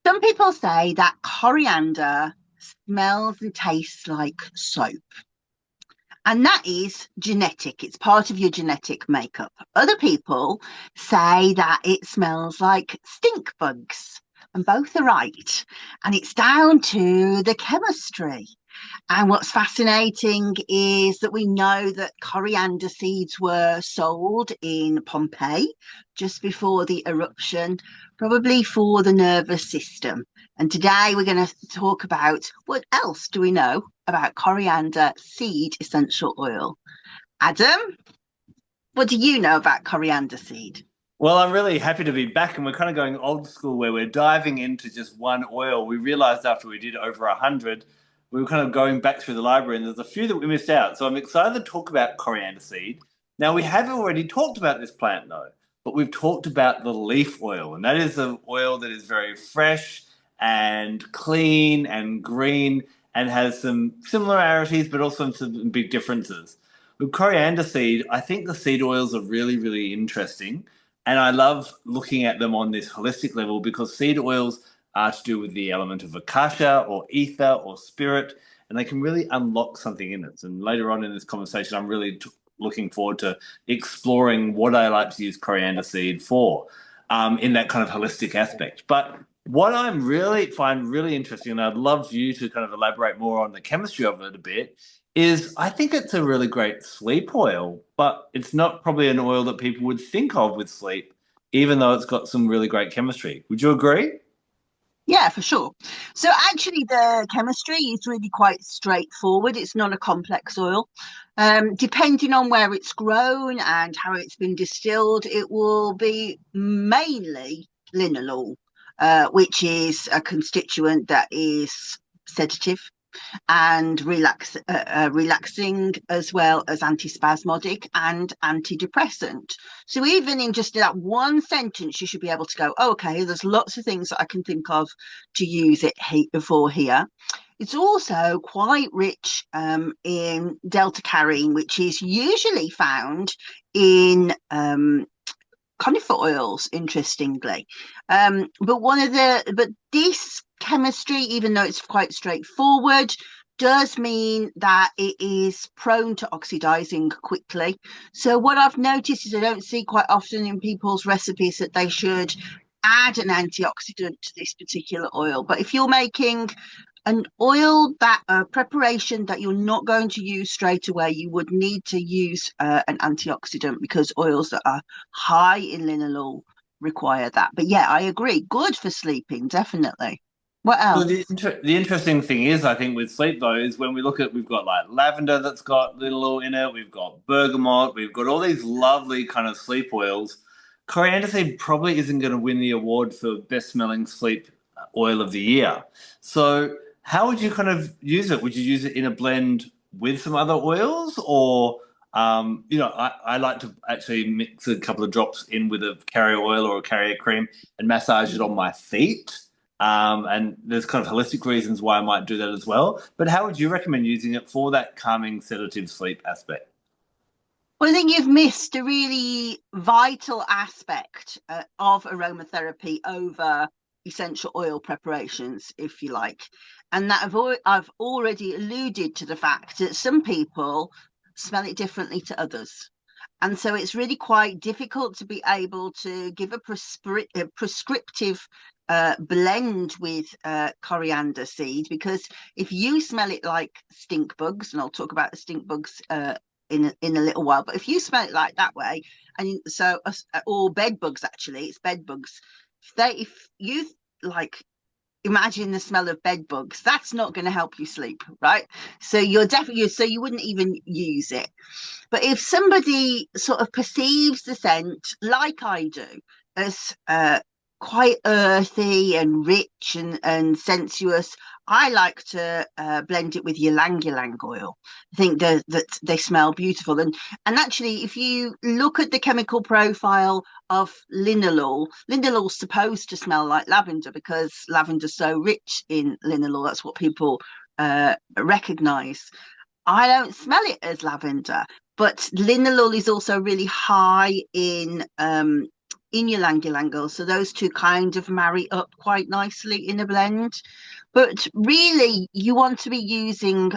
Some people say that coriander smells and tastes like soap. And that is genetic. It's part of your genetic makeup. Other people say that it smells like stink bugs, and both are right. And it's down to the chemistry. And what's fascinating is that we know that coriander seeds were sold in Pompeii just before the eruption, probably for the nervous system. And today we're going to talk about what else do we know about coriander seed essential oil. Adam, what do you know about coriander seed? Well, I'm really happy to be back, and we're kind of going old school where we're diving into just one oil. We realized after we did over 100, we were kind of going back through the library, and there's a few that we missed out. So I'm excited to talk about coriander seed. Now, we have already talked about this plant, though, but we've talked about the leaf oil, and that is an oil that is very fresh and clean and green and has some similarities, but also some big differences. With coriander seed, I think the seed oils are really, really interesting. And I love looking at them on this holistic level because seed oils are to do with the element of akasha or ether or spirit, and they can really unlock something in us. And later on in this conversation, I'm really looking forward to exploring what I like to use coriander seed for in that kind of holistic aspect. But what I'm really find really interesting, and I'd love you to kind of elaborate more on the chemistry of it a bit, is I think it's a really great sleep oil, but it's not probably an oil that people would think of with sleep, even though it's got some really great chemistry. Would you agree? Yeah, for sure. So actually, the chemistry is really quite straightforward. It's not a complex oil. Depending on where it's grown and how it's been distilled, it will be mainly linalool, which is a constituent that is sedative and relaxing as well as antispasmodic and antidepressant. So even in just that one sentence, you should be able to go, oh, okay, there's lots of things that I can think of to use it for here. It's also quite rich in delta carine, which is usually found in conifer oils, interestingly. But this chemistry, even though it's quite straightforward, does mean that it is prone to oxidizing quickly. So what I've noticed is I don't see quite often in people's recipes that they should add an antioxidant to this particular oil. But if you're making an oil that preparation that you're not going to use straight away, you would need to use an antioxidant because oils that are high in linalool require that. But yeah, I agree. Good for sleeping, definitely. What So else? the interesting thing is, I think, with sleep though, is when we look at we've got like lavender that's got little oil in it, we've got bergamot, we've got all these lovely kind of sleep oils. Coriander seed probably isn't going to win the award for best smelling sleep oil of the year. So how would you kind of use it? Would you use it in a blend with some other oils, or I like to actually mix a couple of drops in with a carrier oil or a carrier cream and massage it on my feet. And there's kind of holistic reasons why I might do that as well. But how would you recommend using it for that calming, sedative sleep aspect? Well, I think you've missed a really vital aspect of aromatherapy over essential oil preparations, if you like. And that I've already alluded to the fact that some people smell it differently to others. And so it's really quite difficult to be able to give a prescriptive blend with coriander seed, because if you smell it like stink bugs, and I'll talk about the stink bugs in a little while, but if you smell it like that way, and so or bed bugs, actually, it's bed bugs. If you like imagine the smell of bed bugs, that's not going to help you sleep, right? So you're definitely so you wouldn't even use it. But if somebody sort of perceives the scent like I do as quite earthy and rich and sensuous, I like to blend it with ylang ylang oil. I think that they smell beautiful. And actually, if you look at the chemical profile of linalool, linalool's supposed to smell like lavender because lavender's so rich in linalool. That's what people recognize. I don't smell it as lavender, but linalool is also really high in in your langulangle. So those two kind of marry up quite nicely in a blend. But really, you want to be using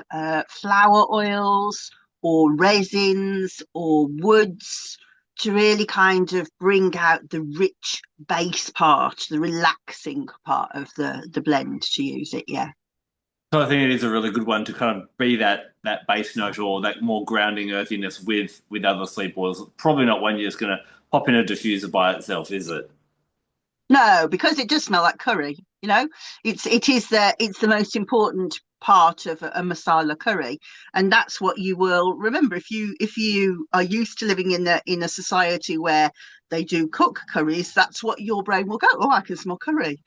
flower oils or resins or woods to really kind of bring out the rich base part, the relaxing part of the blend to use it. Yeah. So I think it is a really good one to kind of be that base note or that more grounding earthiness with other sleep oils. Probably not one you're just going to pop in a diffuser by itself, is it? No, because it does smell like curry. You know, it's the most important part of a masala curry, and that's what you will remember if you are used to living in a society where they do cook curries. That's what your brain will go. Oh, I can smell curry.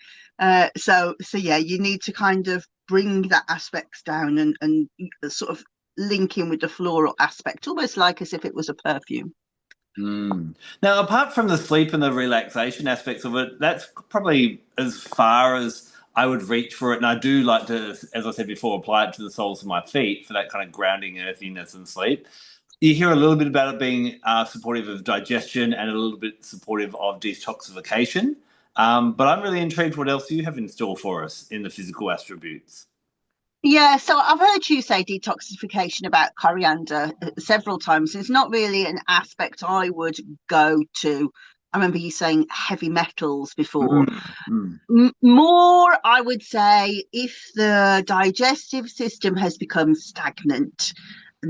So yeah, you need to kind of bring that aspects down and sort of link in with the floral aspect, almost like as if it was a perfume. Mm. Now, apart from the sleep and the relaxation aspects of it, that's probably as far as I would reach for it. And I do like to, as I said before, apply it to the soles of my feet for that kind of grounding earthiness and sleep. You hear a little bit about it being supportive of digestion and a little bit supportive of detoxification. But I'm really intrigued what else you have in store for us in the physical attributes. Yeah, so I've heard you say detoxification about coriander several times. It's not really an aspect I would go to. I remember you saying heavy metals before. Mm, mm. More, I would say, if the digestive system has become stagnant,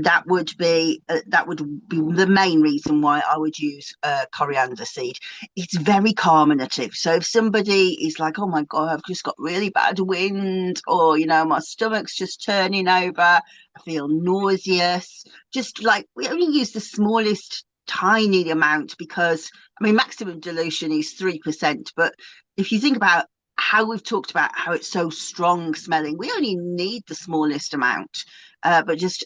that would be the main reason why I would use coriander seed. It's very carminative. So if somebody is like, "Oh my God, I've just got really bad wind," or my stomach's just turning over, I feel nauseous, just like we only use the smallest tiny amount because I mean maximum dilution is 3%, but if you think about how we've talked about how it's so strong smelling, we only need the smallest amount. But just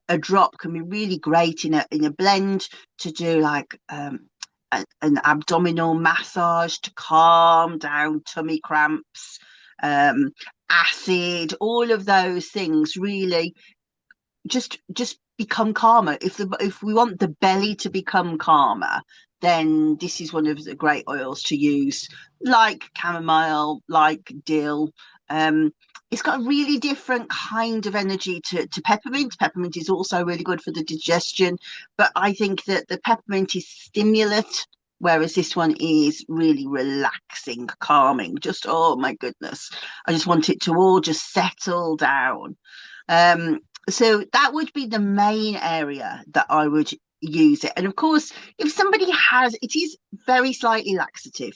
a drop can be really great in a blend to do like an abdominal massage to calm down tummy cramps, um, acid, all of those things really just become calmer. If we want the belly to become calmer, then this is one of the great oils to use, like chamomile, like dill. Um, it's got a really different kind of energy to peppermint. Peppermint is also really good for the digestion, but I think that the peppermint is stimulant, whereas this one is really relaxing, calming. Just, oh my goodness, I just want it to all just settle down. Um, so that would be the main area that I would use it. And of course, if somebody has, it is very slightly laxative.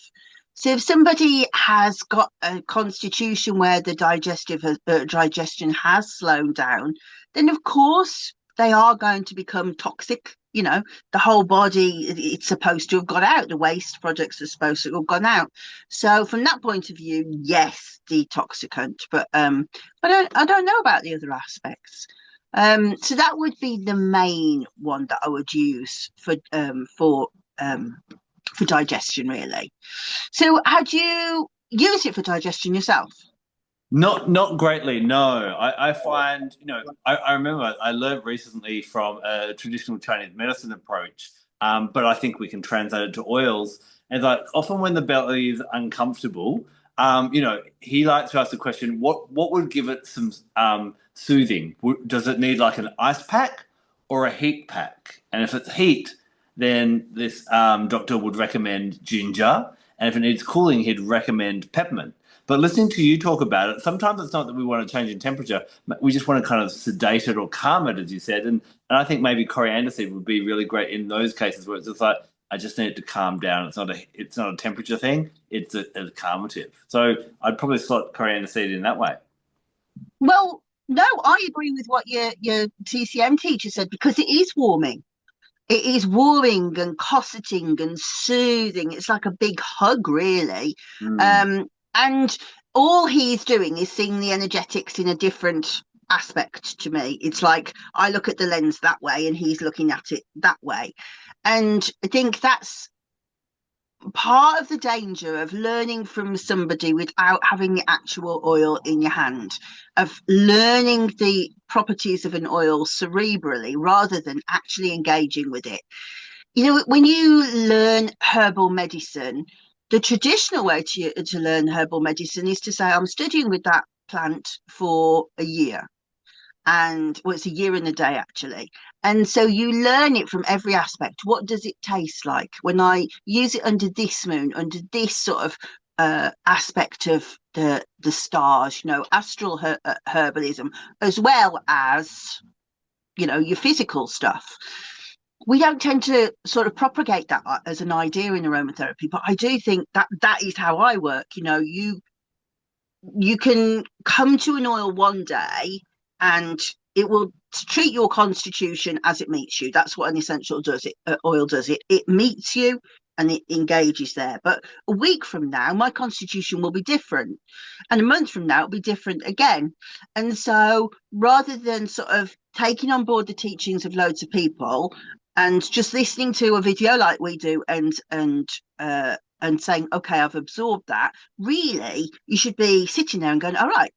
So if somebody has got a constitution where the digestion has slowed down, then of course they are going to become toxic. The whole body, it's supposed to have gone out. The waste products are supposed to have gone out. So from that point of view, yes, detoxicant. But I don't know about the other aspects. So that would be the main one that I would use for digestion, really. So, had you used it for digestion yourself? Not greatly, no. I find, I remember I learned recently from a traditional Chinese medicine approach, but I think we can translate it to oils. And like often when the belly is uncomfortable, he likes to ask the question, what would give it some soothing? Does it need like an ice pack or a heat pack? And if it's heat, then this doctor would recommend ginger, and if it needs cooling, he'd recommend peppermint. But listening to you talk about it, sometimes it's not that we want to change in temperature. We just want to kind of sedate it or calm it, as you said. And I think maybe coriander seed would be really great in those cases where it's just like, I just need it to calm down. It's not a temperature thing. It's a calmative. So I'd probably slot coriander seed in that way. Well, no, I agree with what your TCM teacher said because it is warming. It is warming and cosseting and soothing. It's like a big hug, really. Mm. And all he's doing is seeing the energetics in a different aspect to me. It's like I look at the lens that way and he's looking at it that way. And I think that's part of the danger of learning from somebody without having the actual oil in your hand, of learning the properties of an oil cerebrally rather than actually engaging with it. You know, when you learn herbal medicine, the traditional way to learn herbal medicine is to say, I'm studying with that plant for a year. And well, it's a year and a day actually. And so you learn it from every aspect. What does it taste like when I use it under this moon, under this sort of aspect of the stars, astral herbalism, as well as your physical stuff. We don't tend to sort of propagate that as an idea in aromatherapy, but I do think that that is how I work. You can come to an oil one day and it will treat your constitution as it meets you. That's what an essential does. Oil does it meets you and it engages there. But a week from now, my constitution will be different, and a month from now, it'll be different again. And so, rather than sort of taking on board the teachings of loads of people and just listening to a video like we do and saying, okay, I've absorbed that. Really, you should be sitting there and going, all right,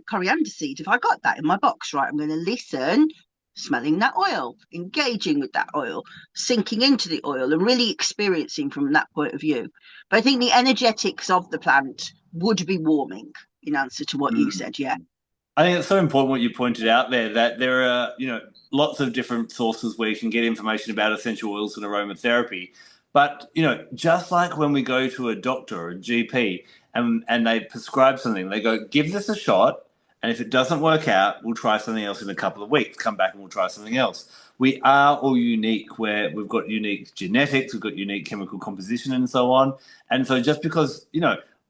coriander seed. If I got that in my box, right, I'm going to listen, smelling that oil, engaging with that oil, sinking into the oil, and really experiencing from that point of view. But I think the energetics of the plant would be warming in answer to what you said. Yeah. I think it's so important what you pointed out there, that there are, lots of different sources where you can get information about essential oils and aromatherapy. But, just like when we go to a doctor or a GP and they prescribe something, they go, give this a shot. And if it doesn't work out, we'll try something else in a couple of weeks. Come back and we'll try something else. We are all unique, where we've got unique genetics, we've got unique chemical composition and so on. And so just because,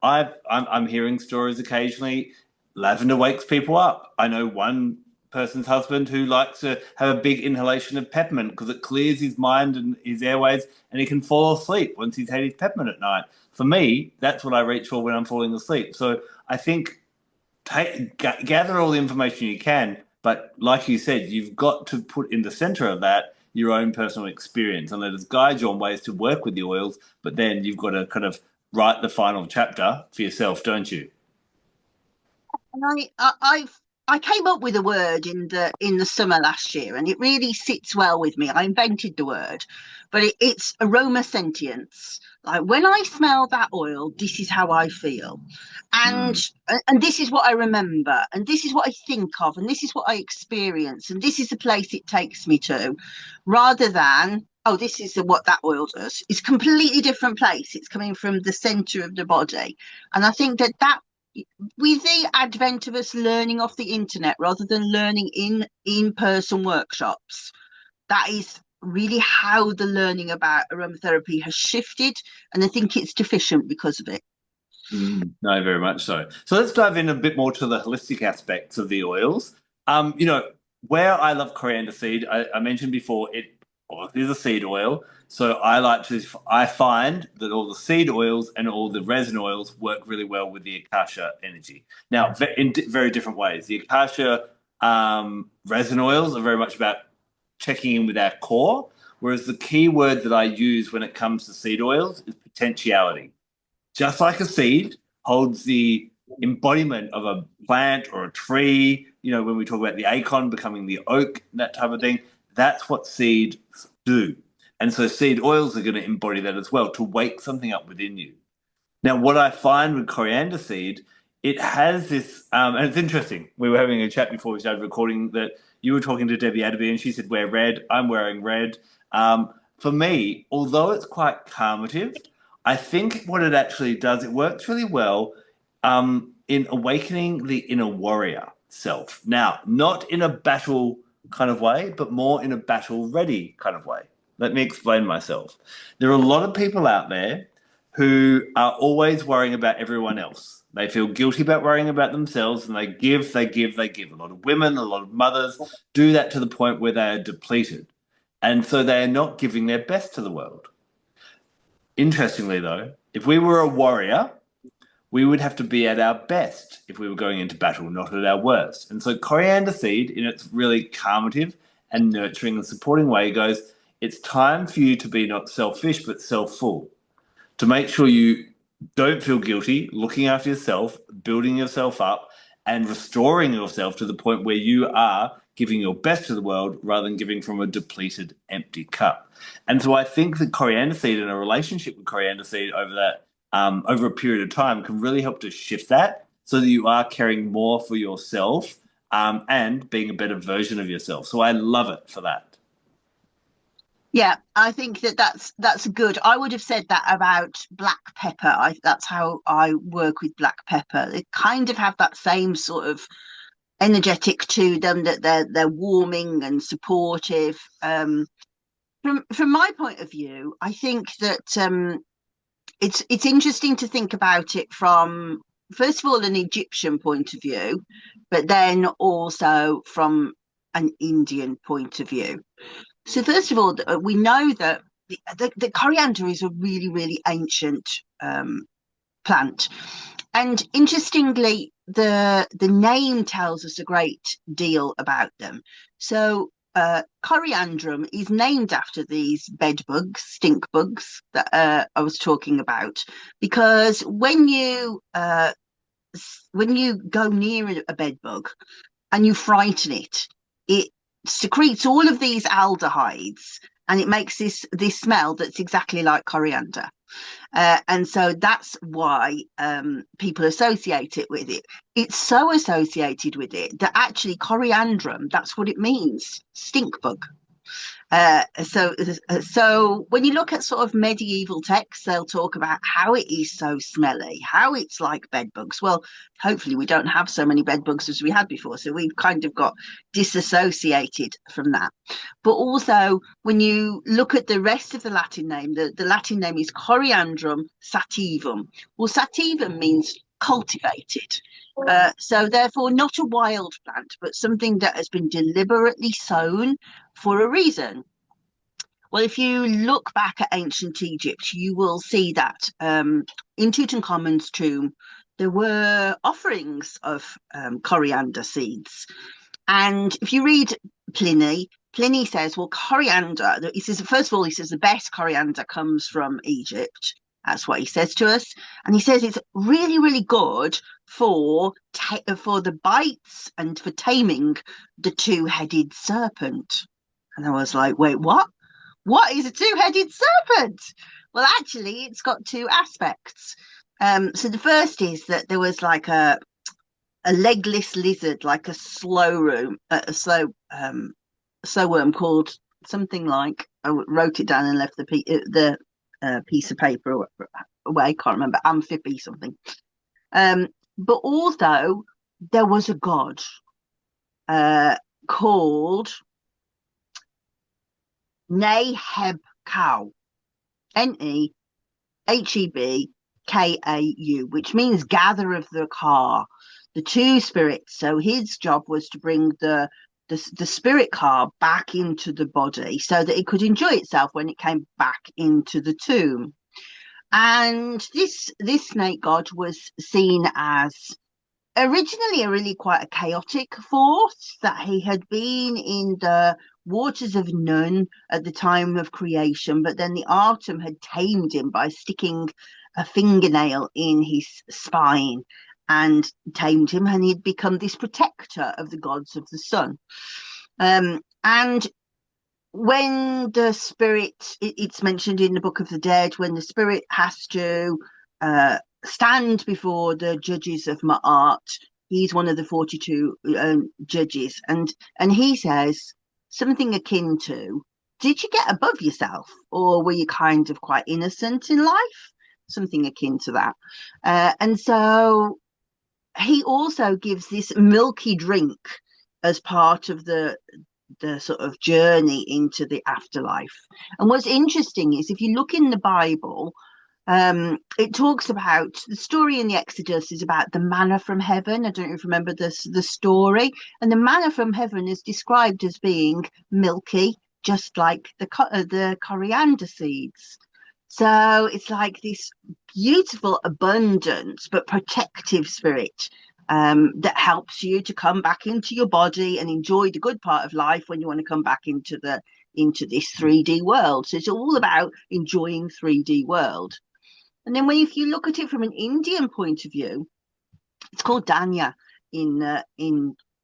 I'm hearing stories occasionally, lavender wakes people up. I know one person's husband who likes to have a big inhalation of peppermint because it clears his mind and his airways, and he can fall asleep once he's had his peppermint at night. For me, that's what I reach for when I'm falling asleep. So I think gather all the information you can, but like you said, you've got to put in the center of that your own personal experience and let us guide you on ways to work with the oils. But then you've got to kind of write the final chapter for yourself, don't you? And I came up with a word in the summer last year, and it really sits well with me. I invented the word, but it's aromosentience. Like when I smell that oil, this is how I feel, and Mm. and this is what I remember, and this is what I think of, and this is what I experience, and this is the place it takes me to, rather than this is what that oil does. It's a completely different place. It's coming from the center of the body, and I think that with the advent of us learning off the internet rather than learning in person workshops, that is really how the learning about aromatherapy has shifted, and I think it's deficient because of it. No, very much so. So let's dive in a bit more to the holistic aspects of the oils. Where I love coriander seed, I mentioned before, it is a seed oil. So I find that all the seed oils and all the resin oils work really well with the Akasha energy. Now, in very different ways. The Akasha resin oils are very much about checking in with our core, whereas the key word that I use when it comes to seed oils is potentiality. Just like a seed holds the embodiment of a plant or a tree, when we talk about the acorn becoming the oak, that type of thing, that's what seeds do. And so seed oils are going to embody that as well, to wake something up within you. Now, what I find with coriander seed, it has this, and it's interesting. We were having a chat before we started recording that you were talking to Debbie Adderby and she said, wear red. I'm wearing red. For me, although it's quite calmative, I think what it actually does, it works really well in awakening the inner warrior self. Now, not in a battle kind of way, but more in a battle ready kind of way. Let me explain myself. There are a lot of people out there who are always worrying about everyone else. They feel guilty about worrying about themselves, and they give, they give, they give. A lot of women, a lot of mothers do that to the point where they are depleted. And so they are not giving their best to the world. Interestingly, though, if we were a warrior, we would have to be at our best if we were going into battle, not at our worst. And so coriander seed, in its really calmative and nurturing and supporting way, goes, it's time for you to be not selfish, but self-full. To make sure you don't feel guilty, looking after yourself, building yourself up, and restoring yourself to the point where you are giving your best to the world rather than giving from a depleted, empty cup. And so I think that coriander seed and a relationship with coriander seed over that over a period of time can really help to shift that so that you are caring more for yourself and being a better version of yourself. So I love it for that. Yeah, I think that's good. I would have said that about black pepper. That's how I work with black pepper. They kind of have that same sort of energetic to them, that they're warming and supportive. From my point of view, I think that it's interesting to think about it from, first of all, an Egyptian point of view, but then also from an Indian point of view. So first of all, we know that the coriander is a really, really ancient plant. And interestingly, the name tells us a great deal about them. So coriandrum is named after these bed bugs, stink bugs that I was talking about, because when you go near a bed bug and you frighten it, it secretes all of these aldehydes, and it makes this smell that's exactly like coriander. And so that's why people associate it with it. It's so associated with it that actually coriandrum, that's what it means, stink bug. So when you look at sort of medieval texts, they'll talk about how it is so smelly, how it's like bed bugs. Well, hopefully we don't have so many bed bugs as we had before, so we've kind of got disassociated from that. But also, when you look at the rest of the Latin name, the Latin name is Coriandrum sativum. Well, sativum means cultivated. So therefore not a wild plant, but something that has been deliberately sown for a reason. Well, if you look back at ancient Egypt, you will see that in Tutankhamun's tomb, there were offerings of coriander seeds. And if you read Pliny says, well, coriander, he says, first of all, he says the best coriander comes from Egypt. That's what he says to us. And he says it's really, really good for the bites and for taming the two-headed serpent. And I was like, wait, what? What is a two-headed serpent? Well, actually, it's got two aspects. So the first is that there was like a legless lizard, like a slow worm called something like, I wrote it down and left the piece of paper away. I can't remember, amphibia something. But also there was a god called Nehebkau, Nehebkau, which means gather of the car, the two spirits. So his job was to bring the spirit car back into the body so that it could enjoy itself when it came back into the tomb. And this snake god was seen as originally a really quite a chaotic force, that he had been in the waters of Nun at the time of creation, but then the Artem had tamed him by sticking a fingernail in his spine and tamed him, and he'd become this protector of the gods of the sun. And when the spirit, it's mentioned in the Book of the Dead, when the spirit has to stand before the judges of Ma'at, he's one of the 42 judges, and he says something akin to, did you get above yourself, or were you kind of quite innocent in life? Something akin to that. And so he also gives this milky drink as part of the sort of journey into the afterlife. And what's interesting is, if you look in the Bible, it talks about, the story in the Exodus is about the manna from heaven. I don't know if you remember the story. And the manna from heaven is described as being milky, just like the coriander seeds. So it's like this beautiful, abundant, but protective spirit that helps you to come back into your body and enjoy the good part of life when you want to come back into this 3D world. So it's all about enjoying 3D world. And then if you look at it from an Indian point of view, it's called Danya in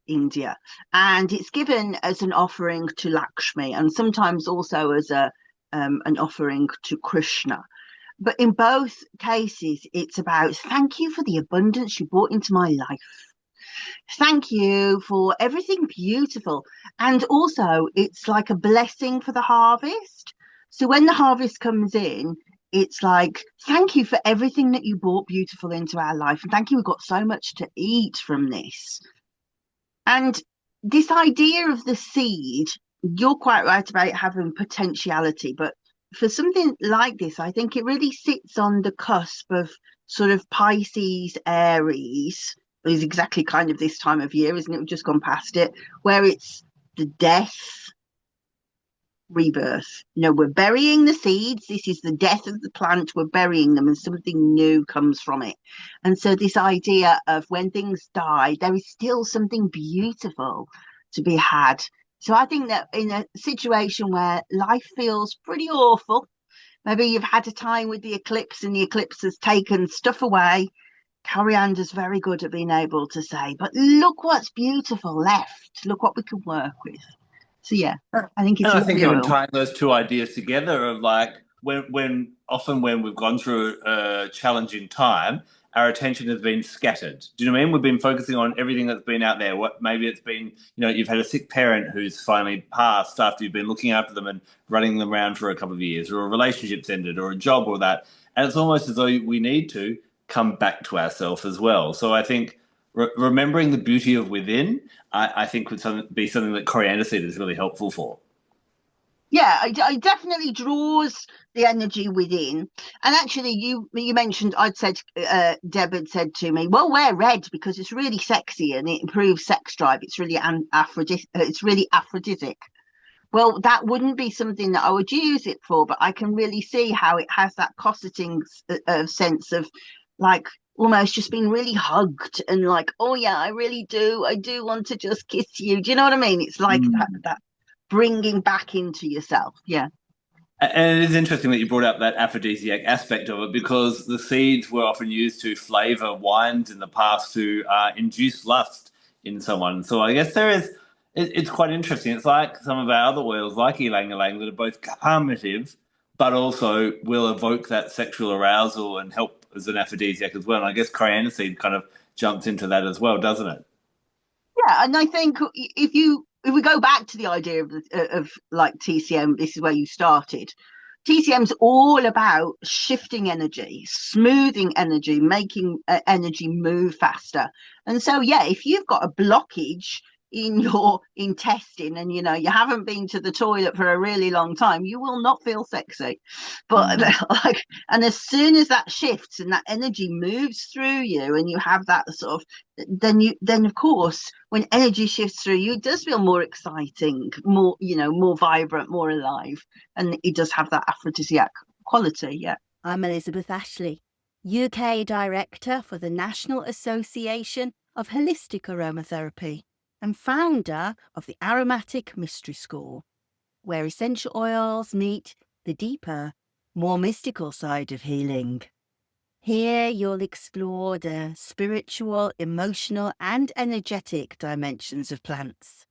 India, and it's given as an offering to Lakshmi, and sometimes also as a an offering to Krishna. But in both cases, it's about thank you for the abundance you brought into my life. Thank you for everything beautiful. And also, it's like a blessing for the harvest. So when the harvest comes in, it's like, thank you for everything that you brought beautiful into our life. And thank you, we've got so much to eat from this. And this idea of the seed, you're quite right about having potentiality, but for something like this, I think it really sits on the cusp of sort of Pisces, Aries, is exactly kind of this time of year, isn't it? We've just gone past it, where it's the death, rebirth. You know, we're burying the seeds. This is the death of the plant. We're burying them, and something new comes from it. And so, this idea of when things die, there is still something beautiful to be had. So, I think that in a situation where life feels pretty awful, maybe you've had a time with the eclipse and the eclipse has taken stuff away. Coriander's very good at being able to say, but look what's beautiful left. Look what we can work with. So yeah, I think And it's a I think lovely even oil. tying those two ideas together of like when often when we've gone through a challenging time, our attention has been scattered. Do you know what I mean? We've been focusing on everything that's been out there. What maybe it's been, you've had a sick parent who's finally passed after you've been looking after them and running them around for a couple of years, or a relationship's ended, or a job, or that. And it's almost as though we need to come back to ourselves as well. So I think remembering the beauty of within, I think would be something that coriander seed is really helpful for. Yeah, I definitely draws the energy within. And actually, you mentioned I'd said Deb had said to me, well, wear red because it's really sexy and it improves sex drive. It's really It's really aphrodisiac. Well, that wouldn't be something that I would use it for, but I can really see how it has that cosseting sense of like almost just being really hugged and like, oh yeah, I do want to just kiss you. Do you know what I mean? It's like Mm. that bringing back into yourself. Yeah. And it is interesting that you brought up that aphrodisiac aspect of it because the seeds were often used to flavor wines in the past to induce lust in someone. So I guess it's quite interesting. It's like some of our other oils, like ylang ylang, that are both calmative, but also will evoke that sexual arousal and help as an aphrodisiac as well. And I guess coriander seed kind of jumps into that as well, doesn't it? Yeah, and I think if we go back to the idea of like TCM, this is where you started. TCM's all about shifting energy, smoothing energy, making energy move faster. And so, yeah, if you've got a blockage in your intestine and you haven't been to the toilet for a really long time, you will not feel sexy. But Mm. like, and as soon as that shifts and that energy moves through you, and you have that sort of then of course when energy shifts through you it does feel more exciting, more more vibrant, more alive, and it does have that aphrodisiac quality. Yeah. I'm Elizabeth Ashley, UK Director for the National Association of Holistic Aromatherapy and founder of the Aromatic Mystery School, where essential oils meet the deeper, more mystical side of healing. Here you'll explore the spiritual, emotional and energetic dimensions of plants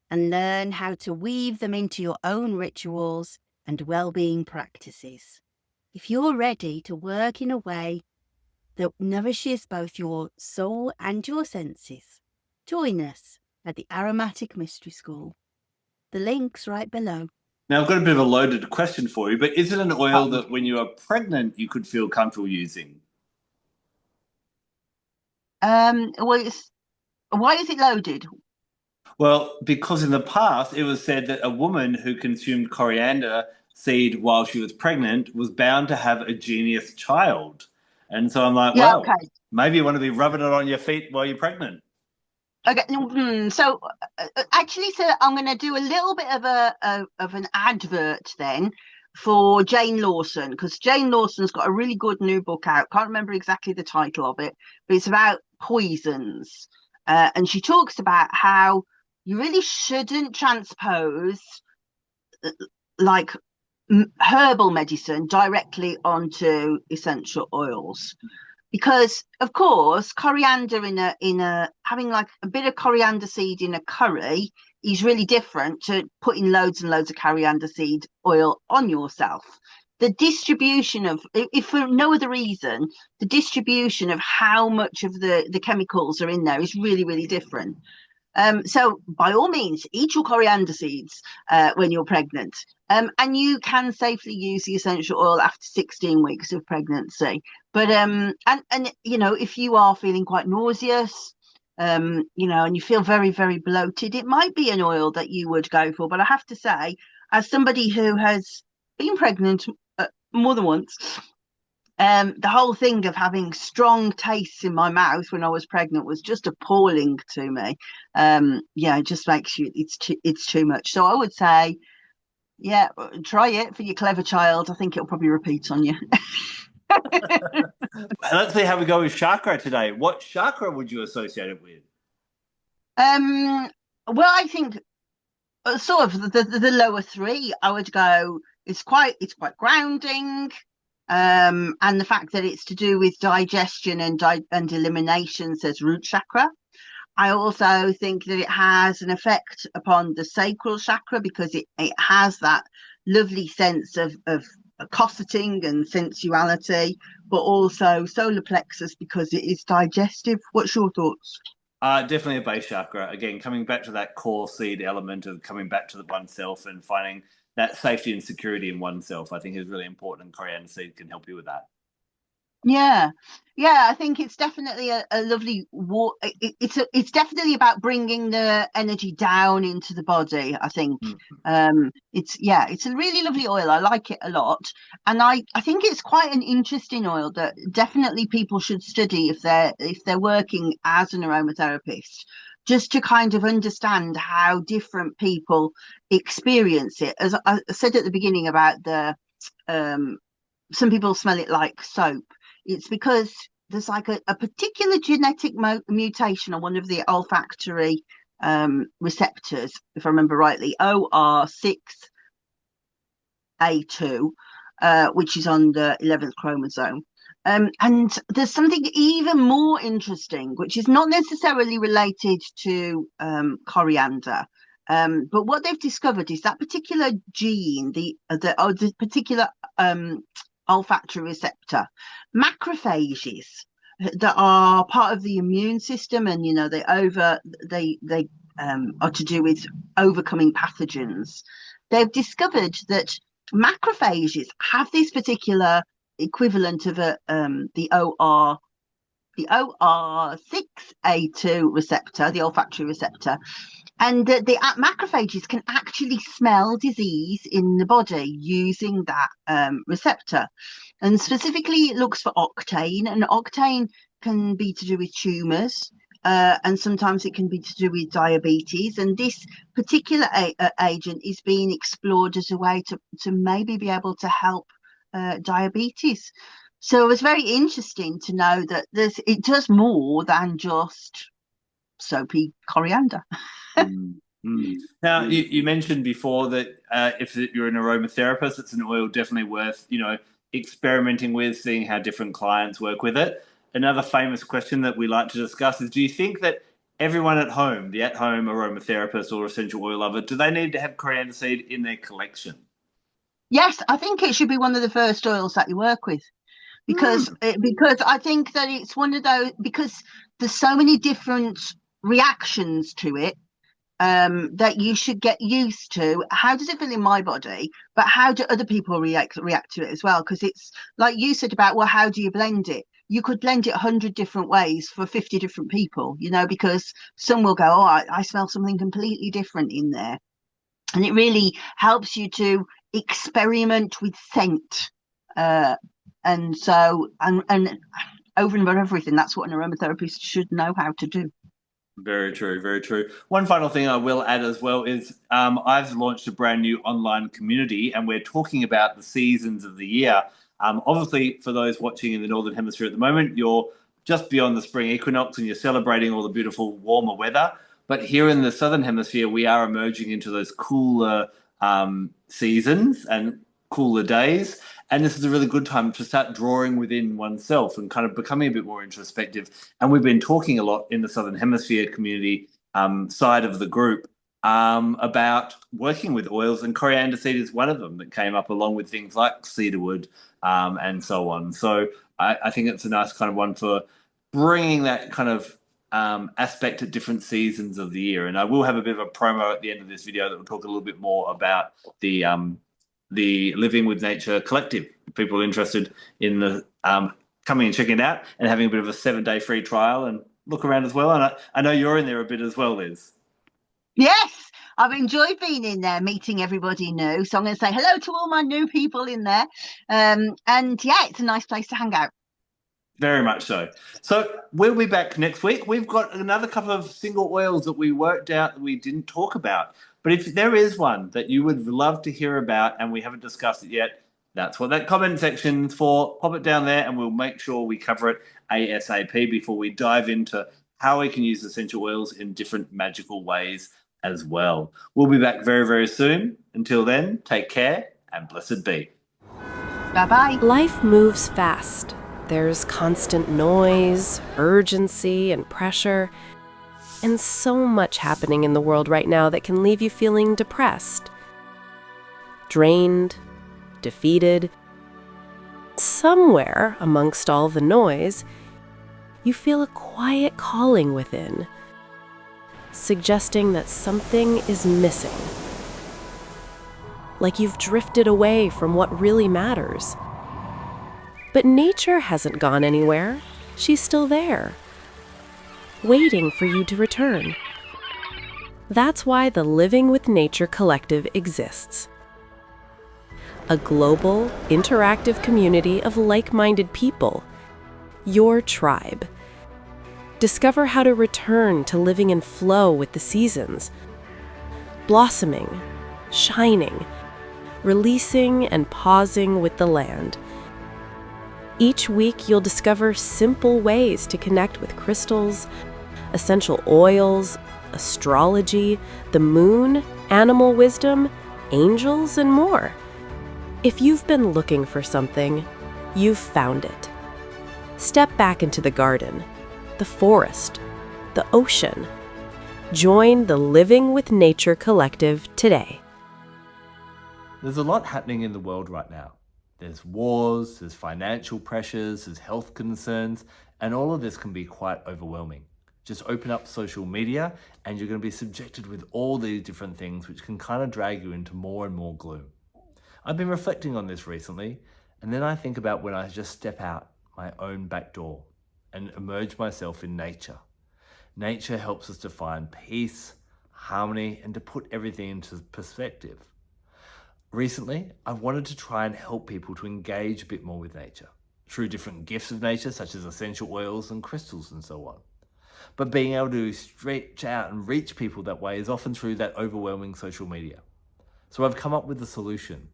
and learn how to weave them into your own rituals and well-being practices. If you're ready to work in a way that nourishes both your soul and your senses, join us at the Aromatic Mystery School. The link's right below. Now, I've got a bit of a loaded question for you, but is it an oil that when you are pregnant you could feel comfortable using? Well, why is it loaded? Well, because in the past it was said that a woman who consumed coriander seed while she was pregnant was bound to have a genius child. And so I'm like, Yeah, well, okay. maybe you want to be rubbing it on your feet while you're pregnant. Okay, so actually, so I'm going to do a little bit of of an advert then for Jane Lawson, because Jane Lawson's got a really good new book out. Can't remember exactly the title of it, but it's about poisons, and she talks about how you really shouldn't transpose uh, like herbal medicine directly onto essential oils. because of course coriander in a having like a bit of coriander seed in a curry is really different to putting loads and loads of coriander seed oil on yourself. The distribution of, if for no other reason, the distribution of how much of the chemicals are in there is really, really different. So by all means, eat your coriander seeds when you're pregnant. And you can safely use the essential oil after 16 weeks of pregnancy. But and you know, if you are feeling quite nauseous, you know, and you feel very, very bloated, it might be an oil that you would go for. But I have to say, as somebody who has been pregnant more than once, the whole thing of having strong tastes in my mouth when I was pregnant was just appalling to me. Yeah, it just makes you, it's too much. So I would say, yeah, try it for your clever child. I think it'll probably repeat on you. Let's see how we go with chakra today. What chakra would you associate it with? Well, I think sort of the lower three. I would go. It's quite grounding. And the fact that it's to do with digestion and elimination says root chakra. I also think that it has an effect upon the sacral chakra because it has that lovely sense of cosseting and sensuality, but also solar plexus because it is digestive. What's your thoughts? Definitely a base chakra. Again, coming back to that core seed element of coming back to the oneself and finding that safety and security in oneself, I think is really important. And Coriander Seed can help you with that. Yeah, I think it's definitely a lovely it's definitely about bringing the energy down into the body. I think it's a really lovely oil. I like it a lot, and I think it's quite an interesting oil that definitely people should study if they're working as an aromatherapist, just to kind of understand how different people experience it. As I said at the beginning about the some people smell it like soap. It's because there's like a particular genetic mutation on one of the olfactory receptors, if I remember rightly, OR6A2, which is on the 11th chromosome. And there's something even more interesting, which is not necessarily related to coriander. But what they've discovered is that particular gene, the particular olfactory receptor, macrophages that are part of the immune system, and you know they are to do with overcoming pathogens. They've discovered that macrophages have this particular equivalent of the OR6A2 receptor, the olfactory receptor, and the macrophages can actually smell disease in the body using that receptor. And specifically, it looks for octane, and octane can be to do with tumours, and sometimes it can be to do with diabetes. And this particular agent is being explored as a way to maybe be able to help diabetes. So it was very interesting to know that it does more than just soapy coriander. Now, you mentioned before that if you're an aromatherapist, it's an oil definitely worth, experimenting with, seeing how different clients work with it. Another famous question that we like to discuss is, do you think that everyone at home, the at-home aromatherapist or essential oil lover, do they need to have coriander seed in their collection? Yes, I think it should be one of the first oils that you work with. Because I think that it's one of those, because there's so many different reactions to it that you should get used to. How does it feel in my body, but how do other people react to it as well? Because it's like you said about, well, how do you blend it? You could blend it 100 different ways for 50 different people, because some will go, oh, I smell something completely different in there. And it really helps you to experiment with scent. And so, and over and above everything, that's what an aromatherapist should know how to do. Very true, very true. One final thing I will add as well is I've launched a brand new online community, and we're talking about the seasons of the year. Obviously, for those watching in the Northern Hemisphere at the moment, you're just beyond the spring equinox and you're celebrating all the beautiful warmer weather. But here in the Southern Hemisphere, we are emerging into those cooler seasons. And cooler days. And this is a really good time to start drawing within oneself and kind of becoming a bit more introspective. And we've been talking a lot in the Southern Hemisphere community side of the group about working with oils, and coriander seed is one of them that came up, along with things like cedarwood and so on. So I think it's a nice kind of one for bringing that kind of aspect at different seasons of the year. And I will have a bit of a promo at the end of this video that will talk a little bit more about the Living with Nature Collective. People interested in the coming and checking it out and having a bit of a 7-day free trial and look around as well. And I know you're in there a bit as well, Liz. Yes, I've enjoyed being in there, meeting everybody new. So I'm going to say hello to all my new people in there. And yeah, it's a nice place to hang out. Very much so. So we'll be back next week. We've got another couple of single oils that we worked out that we didn't talk about. But if there is one that you would love to hear about and we haven't discussed it yet, that's what that comment section's for. Pop it down there and we'll make sure we cover it ASAP before we dive into how we can use essential oils in different magical ways as well. We'll be back very, very soon. Until then, take care and blessed be. Bye-bye. Life moves fast. There's constant noise, urgency, and pressure, and so much happening in the world right now that can leave you feeling depressed, drained, defeated. Somewhere amongst all the noise, you feel a quiet calling within, suggesting that something is missing. Like you've drifted away from what really matters. But nature hasn't gone anywhere. She's still there, waiting for you to return. That's why the Living with Nature Collective exists. A global, interactive community of like-minded people. Your tribe. Discover how to return to living in flow with the seasons, blossoming, shining, releasing and pausing with the land. Each week, you'll discover simple ways to connect with crystals, essential oils, astrology, the moon, animal wisdom, angels, and more. If you've been looking for something, you've found it. Step back into the garden, the forest, the ocean. Join the Living with Nature Collective today. There's a lot happening in the world right now. There's wars, there's financial pressures, there's health concerns, and all of this can be quite overwhelming. Just open up social media and you're going to be subjected with all these different things which can kind of drag you into more and more gloom. I've been reflecting on this recently, and then I think about when I just step out my own back door and immerse myself in nature. Nature helps us to find peace, harmony, and to put everything into perspective. Recently, I've wanted to try and help people to engage a bit more with nature through different gifts of nature, such as essential oils and crystals and so on. But being able to stretch out and reach people that way is often through that overwhelming social media. So I've come up with a solution.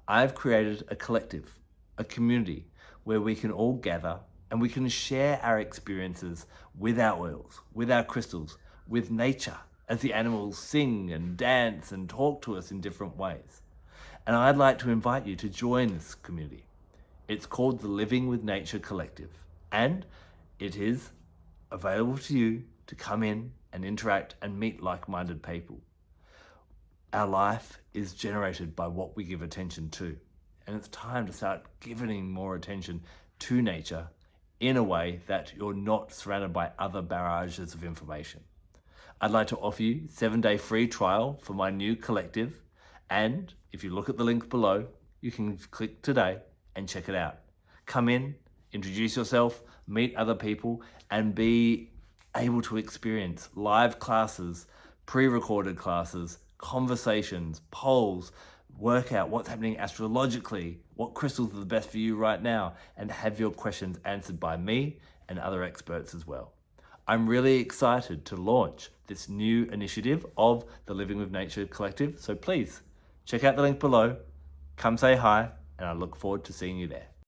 I've created a collective, a community where we can all gather and we can share our experiences with our oils, with our crystals, with nature, as the animals sing and dance and talk to us in different ways. And I'd like to invite you to join this community. It's called the Living with Nature Collective, and it is available to you to come in and interact and meet like-minded people. Our life is generated by what we give attention to, and it's time to start giving more attention to nature in a way that you're not surrounded by other barrages of information. I'd like to offer you a 7-day free trial for my new collective, and if you look at the link below, you can click today and check it out. Come in, introduce yourself, meet other people, and be able to experience live classes, pre-recorded classes, conversations, polls, work out what's happening astrologically, what crystals are the best for you right now, and have your questions answered by me and other experts as well. I'm really excited to launch this new initiative of the Living with Nature Collective, so please check out the link below, come say hi, and I look forward to seeing you there.